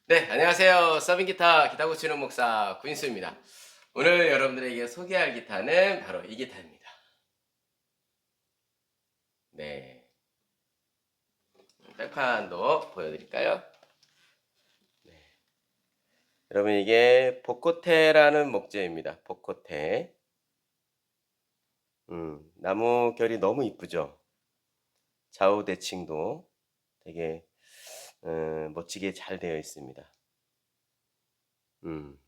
네, 안녕하세요. 서빙 기타 기타 고치는 목사 구인수입니다. 오늘 여러분들에게 소개할 기타는 바로 이 기타입니다. 네, 백판도 보여드릴까요? 네. 여러분 이게 복코테라는 목재입니다. 복코테. 나무 결이 너무 이쁘죠? 좌우 대칭도 되게 멋지게 잘 되어 있습니다. 음,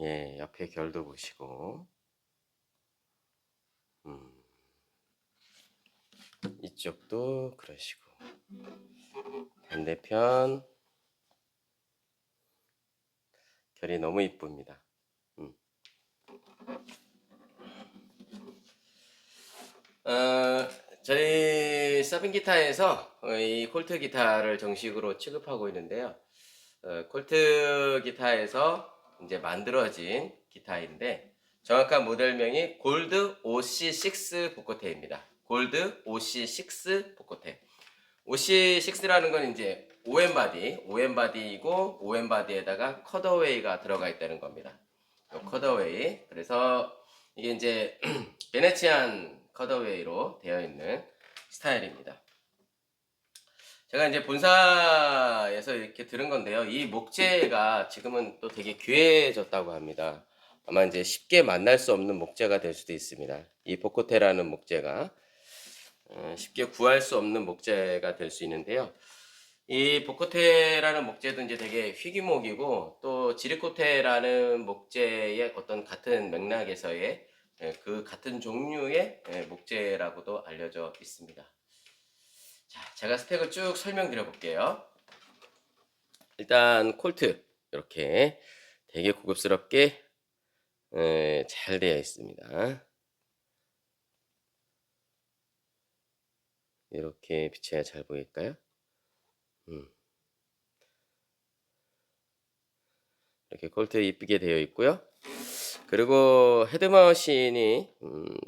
예, 옆에 결도 보시고, 음, 이쪽도 그러시고, 반대편 결이 너무 이쁩니다. 음. 어, 저희 서빙 기타에서 이 콜트 기타를 정식으로 취급하고 있는데요. 콜트 기타에서 이제 만들어진 기타인데 정확한 모델명이 골드 OC6 복코테입니다. 골드 OC6 복코테. OC6라는 건 이제 OM 바디이고 OM 바디에다가 컷어웨이가 들어가 있다는 겁니다. 컷어웨이. 그래서 이게 이제 베네치안 컷어웨이로 되어 있는 스타일입니다. 제가 이제 본사에서 이렇게 들은 건데요. 이 목재가 지금은 또 되게 귀해졌다고 합니다. 아마 이제 쉽게 만날 수 없는 목재가 될 수도 있습니다. 이 보코테라는 목재가 쉽게 구할 수 없는 목재가 될 수 있는데요. 이 보코테라는 목재도 이제 되게 희귀목이고 또 지리코테라는 목재의 어떤 같은 맥락에서의 그 같은 종류의 목재라고도 알려져 있습니다. 자, 제가 스펙을 쭉 설명드려 볼게요. 일단 콜트 이렇게 되게 고급스럽게 잘 되어 있습니다. 이렇게 비춰야 잘 보일까요? 이렇게 콜트 이쁘게 되어 있고요. 그리고 헤드머신이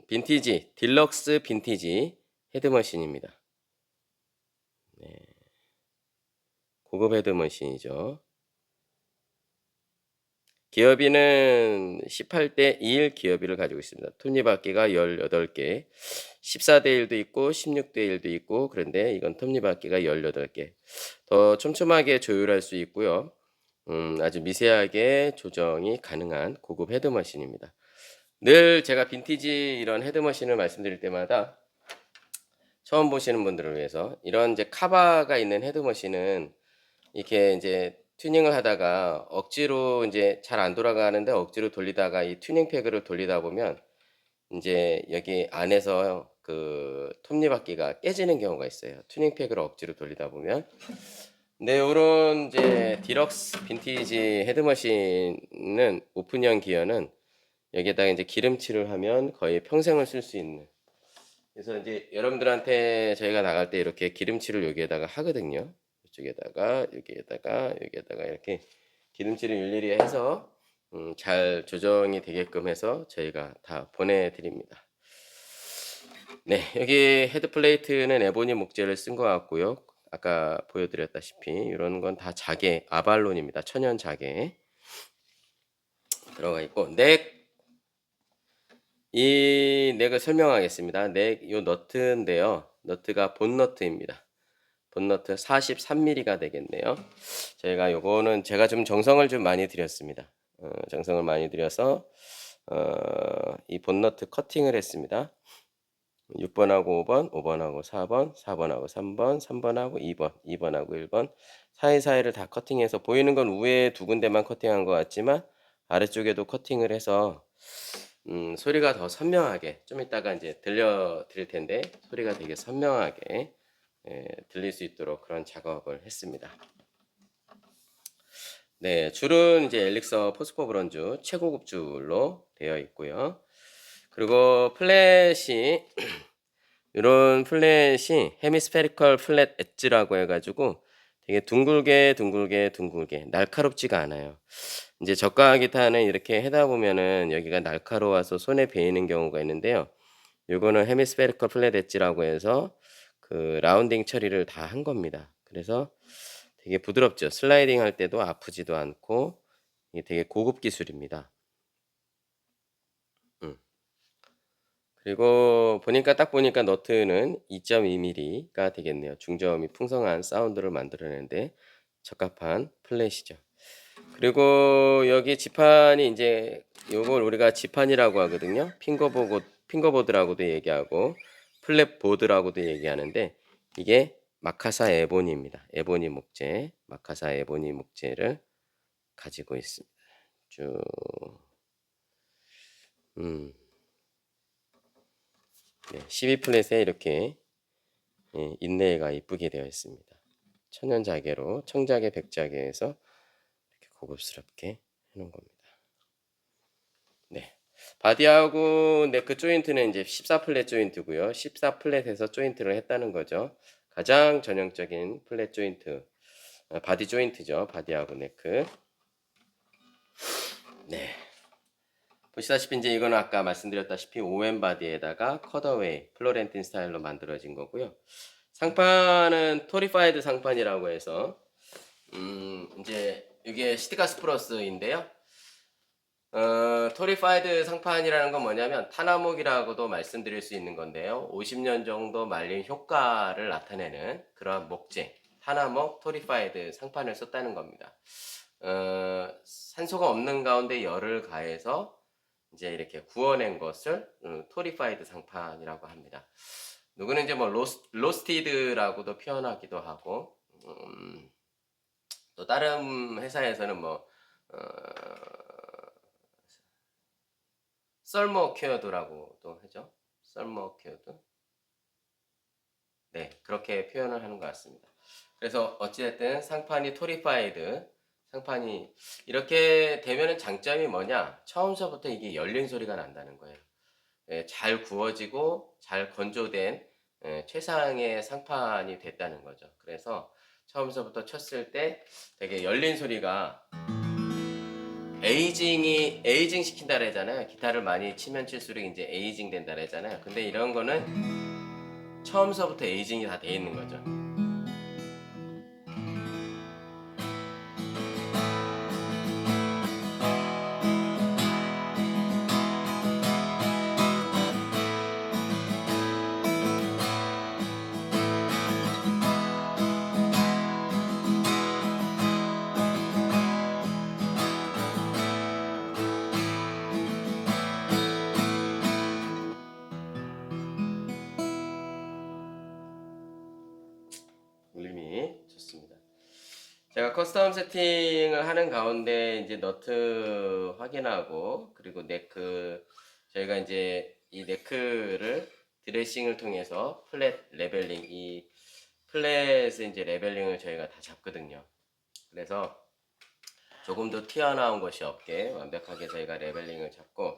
빈티지 딜럭스 빈티지 헤드머신입니다. 네, 고급 헤드머신이죠. 기어비는 18대 1 기어비를 가지고 있습니다. 톱니바퀴가 18개, 14대 1도 있고 16대 1도 있고 그런데 이건 톱니바퀴가 18개. 더 촘촘하게 조율할 수 있고요. 아주 미세하게 조정이 가능한 고급 헤드머신입니다. 늘 제가 빈티지 이런 헤드머신을 말씀드릴 때마다 처음 보시는 분들을 위해서 이런 이제 카바가 있는 헤드머신은 이렇게 이제 튜닝을 하다가 억지로 이제 잘 안 돌아가는데 억지로 돌리다가 이 튜닝 패그를 돌리다 보면 이제 여기 안에서 그 톱니바퀴가 깨지는 경우가 있어요. 튜닝 패그를 억지로 돌리다 보면. 네, 요런 이제 디럭스 빈티지 헤드머신은 오픈형 기어는 여기에다가 이제 기름칠을 하면 거의 평생을 쓸 수 있는. 그래서 이제 여러분들한테 저희가 나갈 때 이렇게 기름칠을 여기에다가 하거든요. 이쪽에다가 여기에다가 이렇게 기름칠을 일일이 해서 잘 조정이 되게끔 해서 저희가 다 보내드립니다. 네, 여기 헤드 플레이트는 에보니 목재를 쓴 것 같고요. 아까 보여드렸다시피 이런 건 다 자개 아발론입니다. 천연 자개 들어가 있고 이 넥을 설명하겠습니다. 요 너트인데요. 너트가 본너트입니다. 본너트 43mm가 되겠네요. 저희가 요거는 제가 좀 정성을 좀 많이 들였습니다. 정성을 많이 들여서 이 본너트 커팅을 했습니다. 6번하고 5번, 5번하고 4번, 4번하고 3번, 3번하고 2번, 2번하고 1번 사이사이를 다 커팅해서 보이는 건 위에 두 군데만 커팅한 것 같지만 아래쪽에도 커팅을 해서 소리가 더 선명하게 좀 이따가 이제 들려드릴 텐데 소리가 되게 선명하게 들릴 수 있도록 그런 작업을 했습니다. 네, 줄은 이제 엘릭서 포스코 브론즈 최고급 줄로 되어 있고요. 그리고 플랫이 이런 플랫이 헤미스페리컬 플랫 엣지라고 해가지고 되게 둥글게 날카롭지가 않아요. 이제 저가 기타는 이렇게 해다 보면은 여기가 날카로워서 손에 베이는 경우가 있는데요. 요거는 헤미스페리컬 플랫 엣지라고 해서 그 라운딩 처리를 다 한 겁니다. 그래서 되게 부드럽죠. 슬라이딩 할 때도 아프지도 않고 이게 되게 고급 기술입니다. 음. 그리고 딱 보니까 너트는 2.2mm가 되겠네요. 중저음이 풍성한 사운드를 만들어내는데 적합한 플랫이죠. 그리고 여기 지판이 이제 요걸 우리가 지판이라고 하거든요. 핑거보드라고도 얘기하고 플랫보드라고도 얘기하는데 이게 마카사 에보니입니다. 에보니 목재, 마카사 에보니 목재를 가지고 있습니다. 쭉, 네, 12플랫에 이렇게 인레이가 이쁘게 되어 있습니다. 천연 자개로 청자개, 백자개에서 이렇게 고급스럽게 해놓은 겁니다. 네. 바디하고 네크 조인트는 이제 14플랫 조인트고요. 14플랫에서 조인트를 했다는 거죠. 가장 전형적인 플랫 조인트, 바디 조인트죠. 바디하고 네크. 네. 보시다시피 이제 이거는 아까 말씀드렸다시피 OM 바디에다가 컷어웨이, 플로렌틴 스타일로 만들어진 거고요. 상판은 토리파이드 상판이라고 해서 이제 이게 시티카스 플러스인데요. 토리파이드 상판이라는 건 뭐냐면 타나목이라고도 말씀드릴 수 있는 건데요. 50년 정도 말린 효과를 나타내는 그런 목재, 타나목 토리파이드 상판을 썼다는 겁니다. 산소가 없는 가운데 열을 가해서 이제 이렇게 구워낸 것을 토리파이드 상판이라고 합니다. 누구는 이제 뭐 로스티드라고도 표현하기도 하고, 또 다른 회사에서는 뭐 썰머 큐어드라고도 하죠. 썰머 큐어드. 네, 그렇게 표현을 하는 것 같습니다. 그래서 어찌됐든 상판이 토리파이드 상판이 이렇게 되면은 장점이 뭐냐? 처음서부터 이게 열린 소리가 난다는 거예요. 잘 구워지고 잘 건조된 최상의 상판이 됐다는 거죠. 그래서 처음서부터 쳤을 때 되게 열린 소리가 에이징 시킨다 그러잖아요. 기타를 많이 치면 칠수록 이제 에이징 된다 그러잖아요. 근데 이런 거는 처음서부터 에이징이 다 돼 있는 거죠. 울림이 좋습니다. 제가 커스텀 세팅을 하는 가운데 이제 너트 확인하고 그리고 네크 저희가 이제 이 네크를 드레싱을 통해서 플랫 레벨링 이 플랫의 이제 레벨링을 저희가 다 잡거든요. 그래서 조금 더 튀어나온 것이 없게 완벽하게 저희가 레벨링을 잡고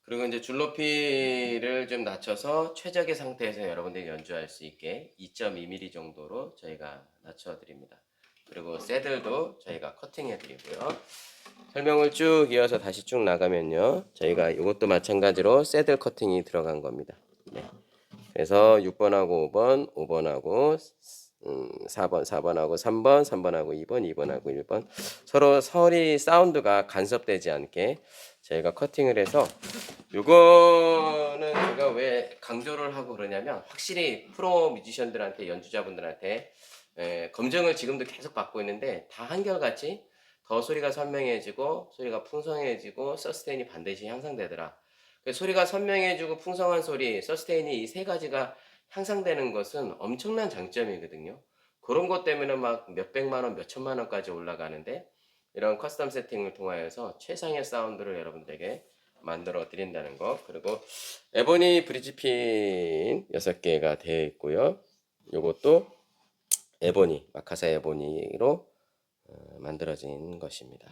그리고 이제 줄 높이를 좀 낮춰서 최적의 상태에서 여러분들이 연주할 수 있게 2.2mm 정도로 저희가 낮춰드립니다. 그리고 새들도 저희가 커팅해드리고요. 설명을 쭉 이어서 다시 쭉 나가면요. 저희가 이것도 마찬가지로 새들 커팅이 들어간 겁니다. 네. 그래서 6번하고 5번, 5번하고 4번하고 3번, 3번하고 2번, 2번하고 1번 서로 소리 사운드가 간섭되지 않게 저희가 커팅을 해서 요거는 제가 왜 강조를 하고 그러냐면 확실히 프로 뮤지션들한테 연주자분들한테 검증을 지금도 계속 받고 있는데 다 한결같이 더 소리가 선명해지고 소리가 풍성해지고 서스테인이 반드시 향상되더라. 소리가 선명해지고 풍성한 소리, 서스테인이 이 세 가지가 향상되는 것은 엄청난 장점이거든요. 그런 것 때문에 막 몇백만 원, 몇천만 원까지 올라가는데 이런 커스텀 세팅을 통하여서 최상의 사운드를 여러분들에게 만들어 드린다는 거. 그리고 에보니 브리지핀 6개가 되어 있고요. 요것도 에보니, 마카사 에보니로 만들어진 것입니다.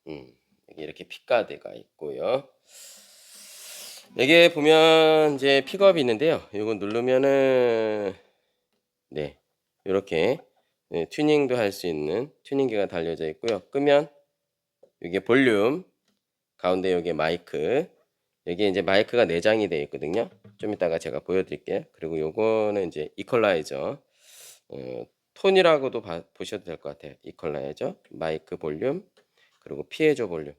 여기 이렇게 픽가드가 있고요. 여기에 보면 이제 픽업이 있는데요. 이거 누르면은 네, 이렇게 튜닝도 할 수 있는 튜닝기가 달려져 있고요. 끄면 이게 볼륨, 가운데 여기 마이크, 여기 이제 마이크가 내장이 되어 있거든요. 좀 이따가 제가 보여드릴게요. 그리고 요거는 이제 이퀄라이저, 톤이라고도 보셔도 될 것 같아요. 이퀄라이저, 마이크 볼륨, 그리고 피에조 볼륨.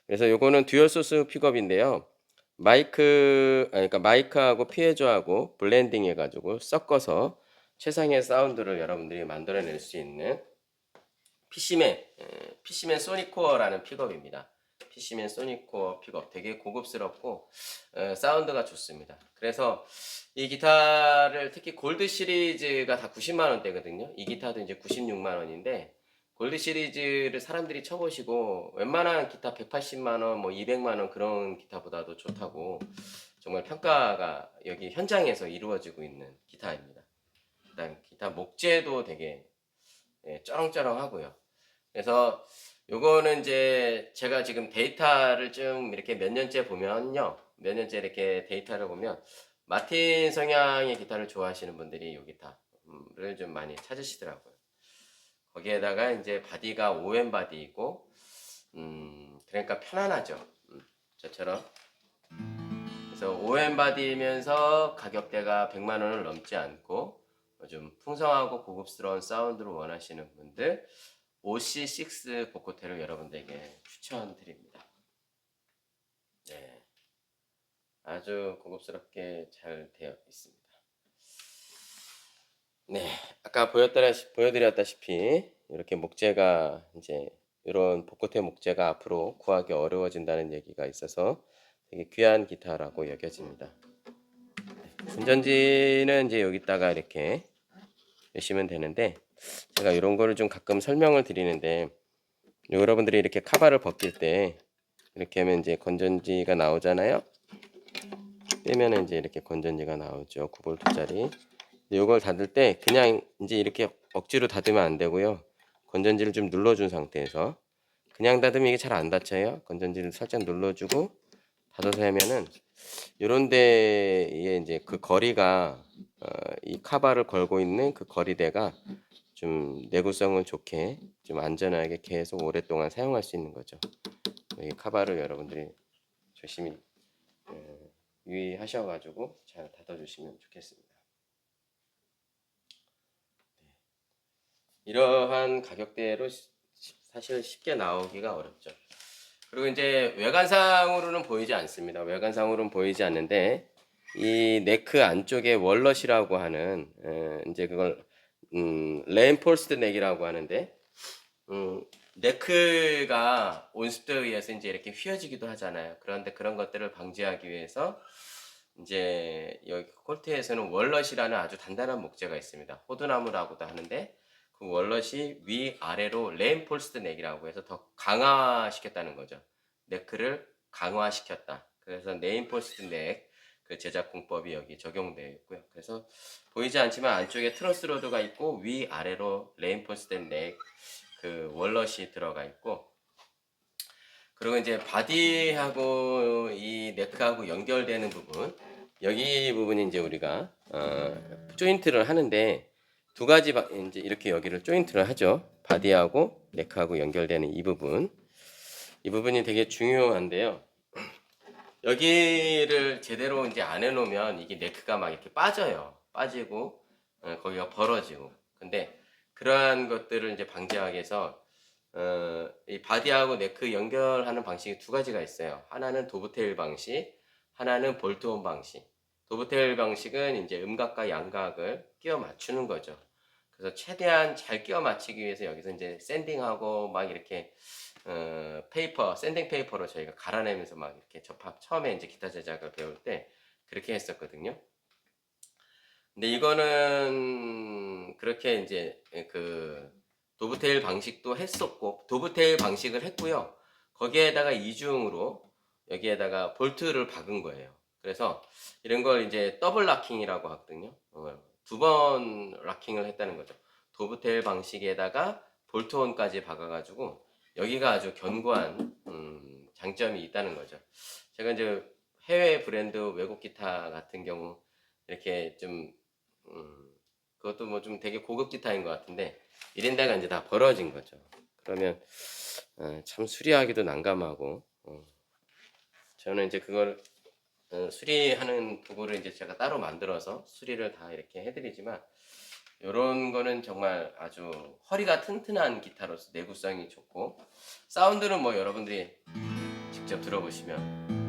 그래서 요거는 듀얼 소스 픽업인데요. 그러니까 마이크하고 피에조하고 블렌딩 해가지고 섞어서 최상의 사운드를 여러분들이 만들어낼 수 있는 PC맨 소닉코어라는 픽업입니다. PC맨 소닉코어 픽업 되게 고급스럽고 사운드가 좋습니다. 그래서 이 기타를 특히 골드 시리즈가 다 90만 원대거든요. 이 기타도 이제 96만 원인데 골드 시리즈를 사람들이 쳐보시고 웬만한 기타 180만 원, 뭐 200만 원 그런 기타보다도 좋다고 정말 평가가 여기 현장에서 이루어지고 있는 기타입니다. 일단 기타 목재도 되게 쩌렁쩌렁하고요. 그래서 요거는 이제 제가 지금 데이터를 좀 이렇게 몇 년째 보면요. 몇 년째 이렇게 데이터를 보면 마틴 성향의 기타를 좋아하시는 분들이 요 기타를 좀 많이 찾으시더라고요. 거기에다가 이제 바디가 OM 바디이고 그러니까 편안하죠. 저처럼. 그래서 OM 바디면서 가격대가 100만 원을 넘지 않고 좀 풍성하고 고급스러운 사운드를 원하시는 분들 OC6 보코테를 여러분들에게 추천드립니다. 네, 아주 고급스럽게 잘 되어 있습니다. 네, 아까 보여드렸다시피 이렇게 목재가 이제 이런 보코테 목재가 앞으로 구하기 어려워진다는 얘기가 있어서 되게 귀한 기타라고 여겨집니다. 건전지는 이제 여기다가 이렇게 넣으시면 되는데 제가 이런 거를 좀 가끔 설명을 드리는데 여러분들이 이렇게 카바를 벗길 때 이렇게 하면 이제 건전지가 나오잖아요. 빼면 이제 이렇게 건전지가 나오죠. 9V짜리. 이걸 닫을 때 그냥 이제 이렇게 억지로 닫으면 안 되고요. 건전지를 좀 눌러준 상태에서 그냥 닫으면 이게 잘 안 닫혀요. 건전지를 살짝 눌러주고 닫아서 하면은 이런 데에 이제 그 거리가 이 카바를 걸고 있는 그 거리대가 좀 내구성은 좋게 좀 안전하게 계속 오랫동안 사용할 수 있는 거죠. 이 카바를 여러분들이 조심히 유의하셔가지고 잘 닫아주시면 좋겠습니다. 이러한 가격대로 사실 쉽게 나오기가 어렵죠. 그리고 이제 외관상으로는 보이지 않습니다. 외관상으로는 보이지 않는데 이 네크 안쪽에 월넛이라고 하는 이제 그걸 레인포스트 넥이라고 하는데 네크가 온습도에 의해서 이제 이렇게 휘어지기도 하잖아요. 그런데 그런 것들을 방지하기 위해서 이제 여기 콜트에서는 월넛이라는 아주 단단한 목재가 있습니다. 호두나무라고도 하는데 그 월넛이 위아래로 레인폴스트 넥이라고 해서 더 강화시켰다는 거죠. 네크를 강화시켰다. 그래서 레인폴스트 넥 그 제작 공법이 여기 적용되어 있고요. 그래서 보이지 않지만 안쪽에 트러스 로드가 있고 위아래로 레인폴스트 넥 그 월넛이 들어가 있고 그리고 이제 바디하고 이 네크하고 연결되는 부분 여기 부분이 이제 우리가 조인트를 하는데 두 가지 이제 이렇게 여기를 조인트를 하죠. 바디하고 네크하고 연결되는 이 부분이 되게 중요한데요. 여기를 제대로 이제 안 해놓으면 이게 네크가 막 이렇게 빠져요. 빠지고 거기가 벌어지고. 근데 그러한 것들을 이제 방지하기 위해서 이 바디하고 네크 연결하는 방식이 두 가지가 있어요. 하나는 도브테일 방식, 하나는 볼트온 방식. 도브테일 방식은 이제 음각과 양각을 끼워 맞추는 거죠. 그래서 최대한 잘 끼워 맞추기 위해서 여기서 이제 샌딩하고 막 이렇게 샌딩 페이퍼로 저희가 갈아내면서 막 이렇게 처음에 이제 기타 제작을 배울 때 그렇게 했었거든요. 근데 이거는 그렇게 이제 그 도브테일 방식도 했었고 도브테일 방식을 했고요. 거기에다가 이중으로 여기에다가 볼트를 박은 거예요. 그래서 이런 걸 이제 더블 락킹이라고 하거든요. 두 번 락킹을 했다는 거죠. 도브테일 방식에다가 볼트온까지 박아가지고 여기가 아주 견고한 장점이 있다는 거죠. 제가 이제 해외 브랜드 외국 기타 같은 경우 이렇게 좀 그것도 뭐 좀 되게 고급 기타인 것 같은데 이런 데가 이제 다 벌어진 거죠. 그러면 참 수리하기도 난감하고 저는 이제 그걸 수리하는 도구를 이제 제가 따로 만들어서 수리를 다 이렇게 해드리지만 요런 거는 정말 아주 허리가 튼튼한 기타로서 내구성이 좋고, 사운드는 뭐 여러분들이 직접 들어보시면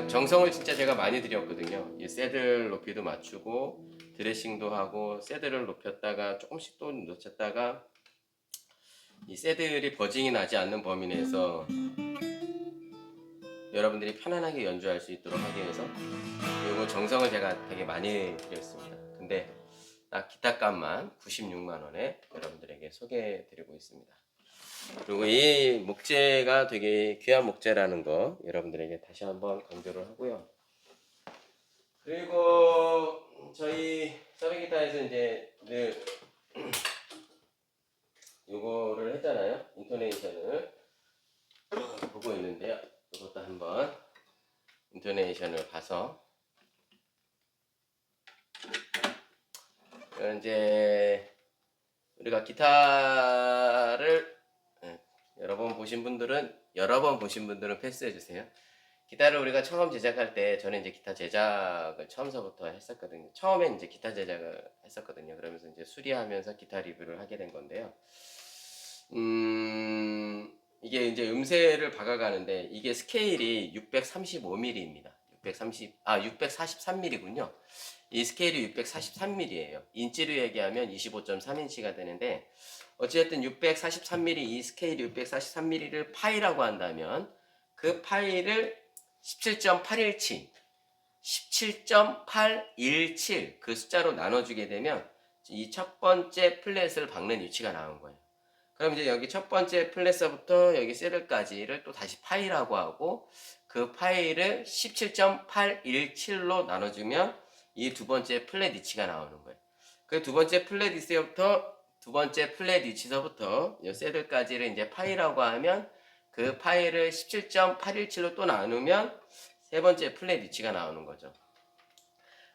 정성을 진짜 제가 많이 들였거든요. 이 새들 높이도 맞추고 드레싱도 하고, 새들을 높였다가 조금씩 또 낮췄다가 이 새들이 버징이 나지 않는 범위 내에서 여러분들이 편안하게 연주할 수 있도록 하기 위해서 이거 정성을 제가 되게 많이 들였습니다. 근데 딱 기타값만 96만 원에 여러분들에게 소개해 드리고 있습니다. 그리고 이 목재가 되게 귀한 목재라는 거 여러분들에게 다시 한번 강조를 하고요. 그리고 저희 서빙기타에서 이제 늘 요거를 했잖아요. 인토네이션을 보고 있는데요. 이것도 한번 인토네이션을 봐서 이제 우리가 기타를 여러 번 보신 분들은 패스해 주세요. 기타를 우리가 처음 제작할 때 저는 이제 기타 제작을 처음서부터 했었거든요. 처음에 이제 기타 제작을 했었거든요. 그러면서 이제 수리하면서 기타 리뷰를 하게 된 건데요. 이게 이제 음새를 박아가는데 이게 스케일이 635mm입니다. 643mm군요. 이 스케일이 643mm예요. 인치로 얘기하면 25.3인치가 되는데, 어쨌든 643mm, 이 스케일이 643mm를 파이라고 한다면 그 파이를 17.817 그 숫자로 나눠주게 되면 이 첫 번째 플랫을 박는 위치가 나온 거예요. 그럼 이제 여기 첫 번째 플랫서부터 여기 세르까지를 또 다시 파이라고 하고, 그 파이를 17.817로 나눠주면 이 두 번째 플랫 위치가 나오는 거예요. 그 두 번째 플랫 위치서부터 이 세르까지를 이제 파이라고 하면 그 파이를 17.817로 또 나누면 세 번째 플랫 위치가 나오는 거죠.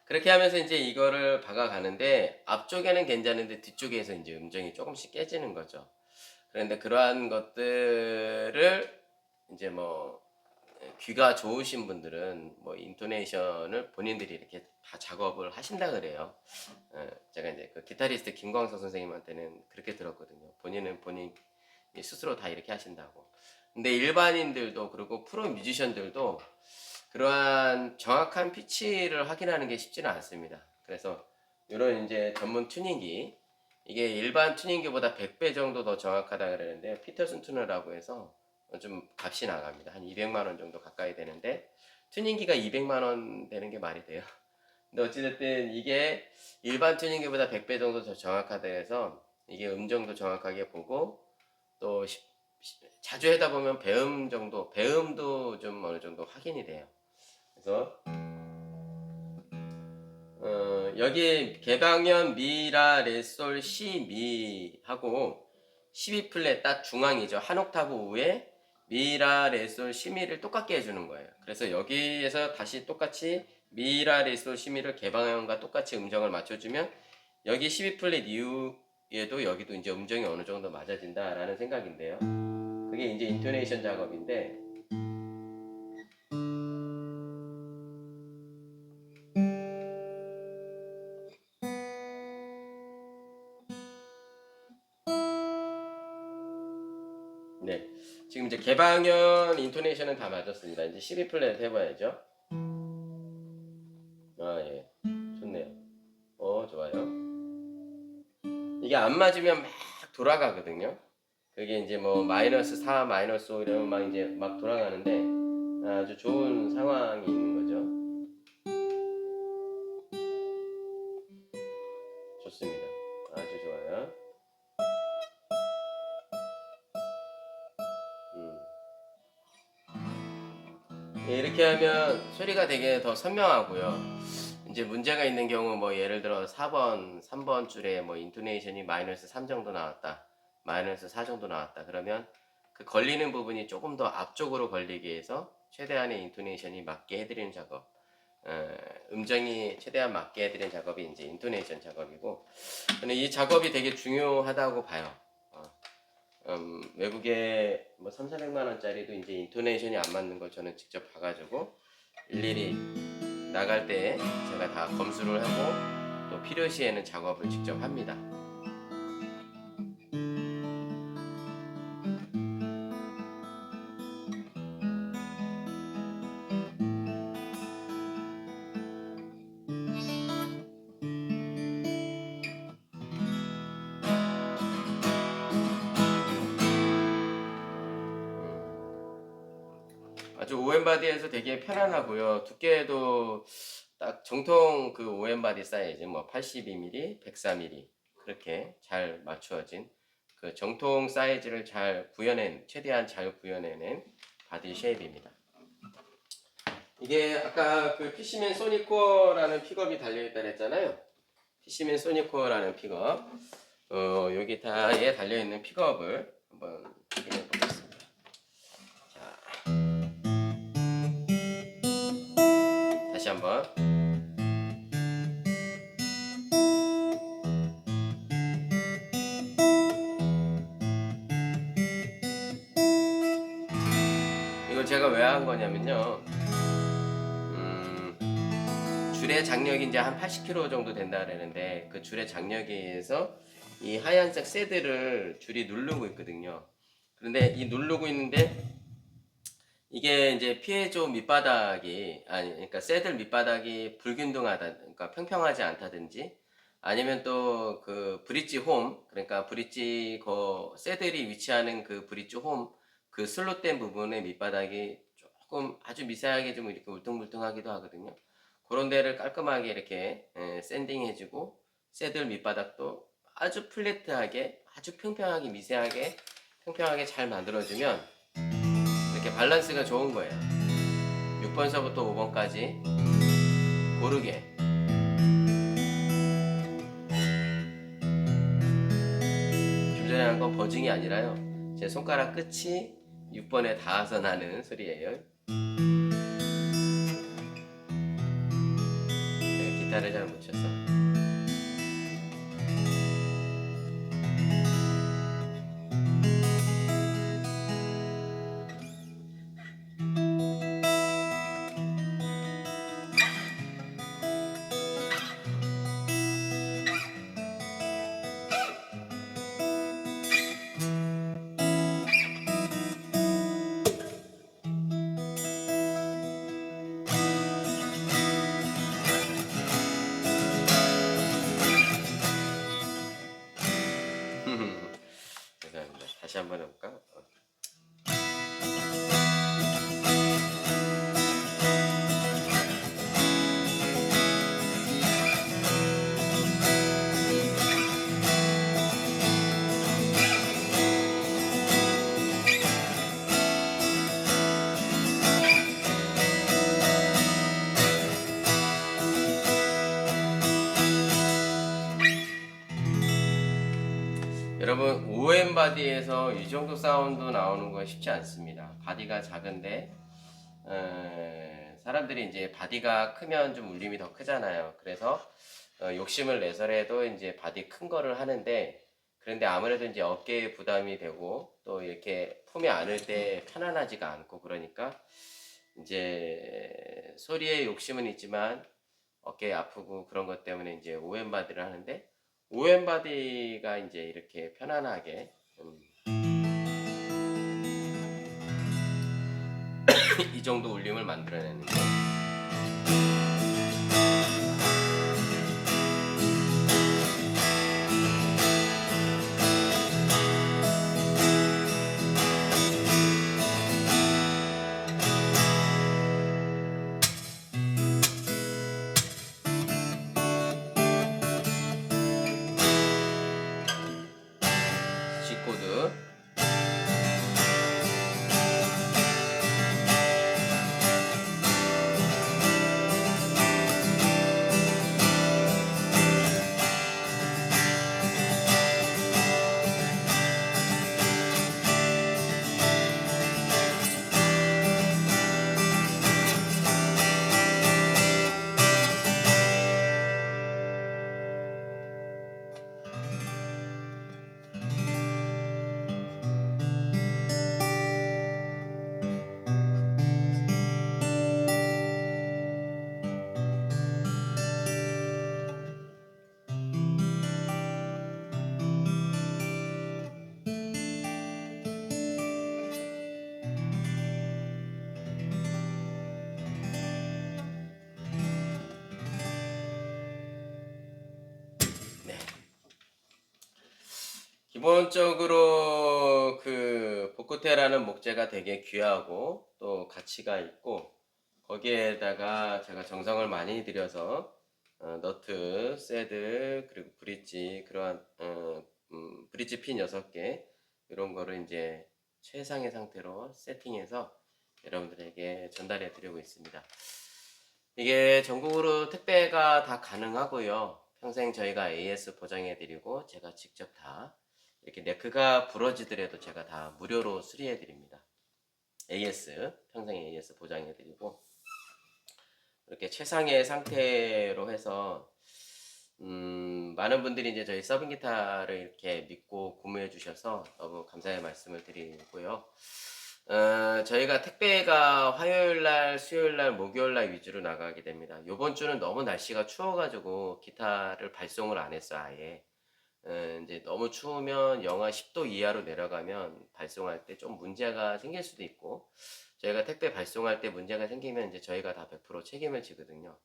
그렇게 하면서 이제 이거를 박아가는데 앞쪽에는 괜찮은데 뒤쪽에서 이제 음정이 조금씩 깨지는 거죠. 그런데 그러한 것들을 이제 뭐 귀가 좋으신 분들은 뭐 인토네이션을 본인들이 이렇게 다 작업을 하신다 그래요. 제가 이제 그 기타리스트 김광석 선생님한테는 그렇게 들었거든요. 본인은 본인 스스로 다 이렇게 하신다고. 근데 일반인들도 그리고 프로 뮤지션들도 그러한 정확한 피치를 확인하는 게 쉽지는 않습니다. 그래서 이런 이제 전문 튜닝기, 이게 일반 튜닝기보다 100배 정도 더 정확하다 그러는데, 피터슨 튜너라고 해서 좀 값이 나갑니다. 한 200만 원 정도 가까이 되는데, 튜닝기가 200만 원 되는 게 말이 돼요. 근데 어찌됐든 이게 일반 튜닝기보다 100배 정도 더 정확하다 해서 이게 음정도 정확하게 보고, 또 자주 하다 보면 배음도 좀 어느 정도 확인이 돼요. 그래서 여기 개방현 미라 레솔 시 미 하고 12플랫 딱 중앙이죠. 한 옥타브 위에 미라 레솔 시 미를 똑같게 해주는 거예요. 그래서 여기에서 다시 똑같이 미라 레솔 시 미를 개방현과 똑같이 음정을 맞춰주면 여기 12플랫 이후에도 여기도 이제 음정이 어느 정도 맞아진다라는 생각인데요. 그게 이제 인토네이션 작업인데, 네, 지금 이제 개방현 인토네이션은 다 맞았습니다. 이제 12플랫 해봐야죠. 아, 예, 좋네요. 좋아요. 이게 안 맞으면 막 돌아가거든요. 그게 이제 뭐 마이너스 4, 마이너스 5 이러면 막 이제 막 돌아가는데 아주 좋은 상황이 있는 거죠. 좋습니다. 아주 좋아요. 예, 이렇게 하면 소리가 되게 더 선명하고요. 이제 문제가 있는 경우 뭐 예를 들어 4번, 3번 줄에 뭐 인토네이션이 마이너스 3 정도 나왔다, 마이너스 4 정도 나왔다. 그러면 그 걸리는 부분이 조금 더 앞쪽으로 걸리기 위해서 최대한의 인토네이션이 맞게 해드리는 작업, 음정이 최대한 맞게 해드리는 작업이 이제 인토네이션 작업이고, 저는 이 작업이 되게 중요하다고 봐요. 외국에 뭐 3, 400만 원짜리도 이제 인토네이션이 안 맞는 걸 저는 직접 봐가지고 일일이 나갈 때 제가 다 검수를 하고 또 필요시에는 작업을 직접 합니다. 아주 OM 바디에서 되게 편안하고요. 두께도 딱 정통 그 OM 바디 사이즈 뭐 82mm, 104mm 그렇게 잘 맞추어진 그 정통 사이즈를 잘 구현해 최대한 잘 구현해낸 바디 쉐입입니다. 이게 아까 그 피시맨 소니코어라는 픽업이 달려있다 그랬잖아요. 피시맨 소니코어라는 픽업. 여기 다에 달려있는 픽업을 한번 확인해 보겠습니다. 자, 다시 한번. 이걸 제가 왜 한 거냐면요. 줄의 장력이 이제 한 80kg 정도 된다 그러는데 그 줄의 장력에 의해서 이 하얀색 새들을 줄이 누르고 있거든요. 그런데 이 누르고 있는데 이게 이제 피해조 밑바닥이 그러니까 새들 밑바닥이 불균등하다, 그러니까 평평하지 않다든지 아니면 또 그 브릿지 홈, 그러니까 브릿지 새들이 위치하는 그 브릿지 홈 그 슬롯된 부분의 밑바닥이 조금 아주 미세하게 좀 이렇게 울퉁불퉁하기도 하거든요. 그런 데를 깔끔하게 이렇게 샌딩 해주고 새들 밑바닥도 아주 플랫하게 아주 평평하게 미세하게 평평하게 잘 만들어주면 이렇게 밸런스가 좋은 거예요. 6번서부터 5번까지 고르게 조절하는 건 버징이 아니라요. 제 손가락 끝이 6번에 닿아서 나는 소리예요. 내가 기타를 잘 못 쳐서. 죄송합니다. 다시 한번 해볼까? 여러분 OM 바디에서 이 정도 사운드 나오는 건 쉽지 않습니다. 바디가 작은데 사람들이 이제 바디가 크면 좀 울림이 더 크잖아요. 그래서 욕심을 내서라도 이제 바디 큰 거를 하는데 그런데 아무래도 이제 어깨에 부담이 되고 또 이렇게 품에 안을 때 편안하지가 않고 그러니까 이제 소리에 욕심은 있지만 어깨 아프고 그런 것 때문에 이제 OM 바디를 하는데 OM 바디가 이제 이렇게 편안하게 이 정도 울림을 만들어내는 거. G 코드. 기본적으로 그 복고테라는 목재가 되게 귀하고 또 가치가 있고 거기에다가 제가 정성을 많이 들여서 너트, 새들 그리고 브릿지 그러한 브릿지 핀 6개 이런 거를 이제 최상의 상태로 세팅해서 여러분들에게 전달해 드리고 있습니다. 이게 전국으로 택배가 다 가능하고요. 평생 저희가 AS 보장해 드리고 제가 직접 다 이렇게 네크가 부러지더라도 제가 다 무료로 수리해 드립니다. AS 평생 AS 보장해 드리고 이렇게 최상의 상태로 해서 많은 분들이 이제 저희 서빙 기타를 이렇게 믿고 구매해 주셔서 너무 감사의 말씀을 드리고요. 저희가 택배가 화요일 날, 수요일 날, 목요일 날 위주로 나가게 됩니다. 요번 주는 너무 날씨가 추워가지고 기타를 발송을 안 했어, 아예. 이제 너무 추우면 영하 10도 이하로 내려가면 발송할 때 좀 문제가 생길 수도 있고, 저희가 택배 발송할 때 문제가 생기면 이제 저희가 다 100% 책임을 지거든요.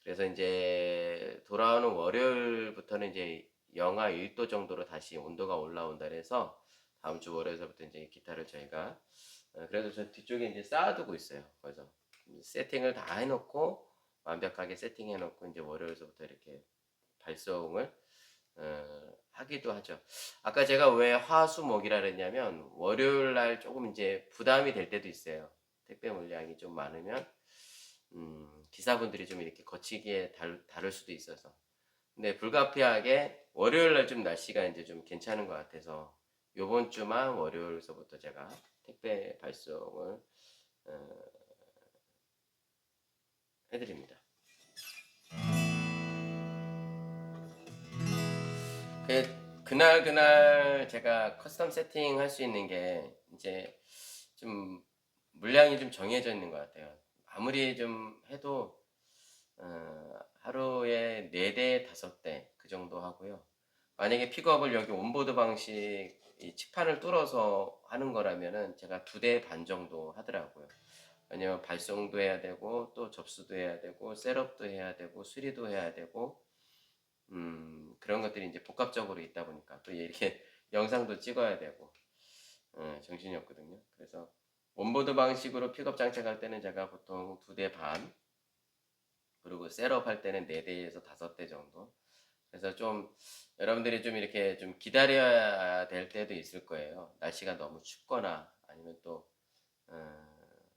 그래서 이제 돌아오는 월요일부터는 이제 영하 1도 정도로 다시 온도가 올라온다 그래서 다음 주 월요일부터 이제 기타를 저희가 그래도 저 뒤쪽에 이제 쌓아두고 있어요. 그래서 세팅을 다 해놓고 완벽하게 세팅해놓고 이제 월요일부터 이렇게 발송을 하기도 하죠. 아까 제가 왜 화수목이라 그랬냐면 월요일 날 조금 이제 부담이 될 때도 있어요. 택배 물량이 좀 많으면 기사분들이 좀 이렇게 거치기에 다를 수도 있어서. 근데 불가피하게 월요일 날 좀 날씨가 이제 좀 괜찮은 것 같아서 요번 주만 월요일서부터 제가 택배 발송을 해드립니다. 그날 제가 커스텀 세팅 할 수 있는 게 이제 좀 물량이 좀 정해져 있는 것 같아요. 아무리 좀 해도 하루에 4대, 5대 그 정도 하고요. 만약에 픽업을 여기 온보드 방식 이 칙판을 뚫어서 하는 거라면은 제가 2대 반 정도 하더라고요. 왜냐면 발송도 해야 되고 또 접수도 해야 되고 셋업도 해야 되고 수리도 해야 되고 그런 것들이 이제 복합적으로 있다 보니까 또 이렇게 영상도 찍어야 되고 정신이 없거든요. 그래서 온보드 방식으로 픽업 장착할 때는 제가 보통 2대 반 그리고 셋업 할 때는 4대에서 5대 정도. 그래서 좀 여러분들이 좀 이렇게 좀 기다려야 될 때도 있을 거예요. 날씨가 너무 춥거나 아니면 또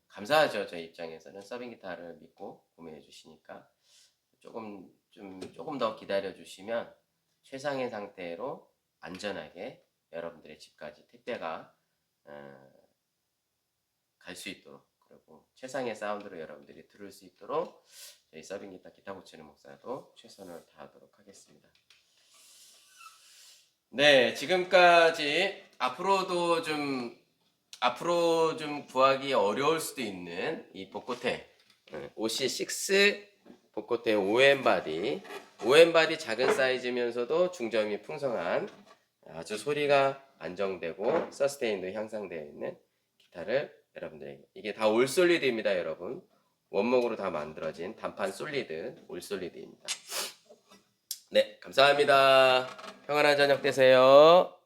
감사하죠. 저희 입장에서는 서빙 기타를 믿고 구매해 주시니까 조금 더 기다려 주시면 최상의 상태로 안전하게 여러분들의 집까지 택배가 갈 수 있도록 그리고 최상의 사운드로 여러분들이 들을 수 있도록 저희 서빙 기타 고치는 목사도 최선을 다하도록 하겠습니다. 네, 지금까지 앞으로 좀 구하기 어려울 수도 있는 이 복고테 OC6 복고테 OM 바디 작은 사이즈면서도 중저음이 풍성한 아주 소리가 안정되고 서스테인도 향상되어 있는 기타를 여러분들에게 이게 다 올솔리드입니다. 여러분 원목으로 다 만들어진 단판 솔리드 올솔리드입니다. 네, 감사합니다. 평안한 저녁 되세요.